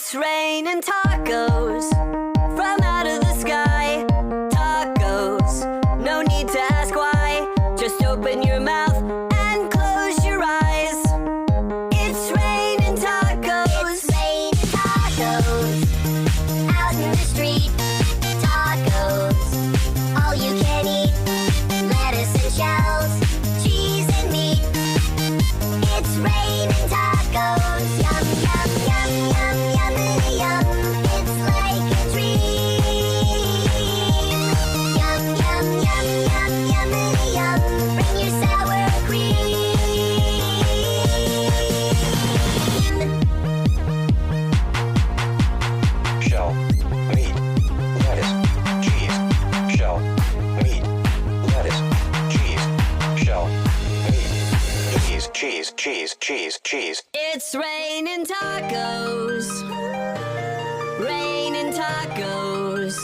It's raining tacos from out of the sky. Tacos, no need to ask why. Just open your mouth and close your eyes. It's raining tacos. It's raining tacos out in the street. Tacos, all you can eat. Lettuce and shells, cheese and meat. It's raining tacos. Yum, yum, yum, yum, yummity yum. It's like a dream. Yum, yum, yum, yum, yummity yum. Bring your sour cream. Shell, meat, lettuce, cheese. Shell, meat, lettuce, cheese. Shell, meat, cheese. It's raining tacos. Raining tacos.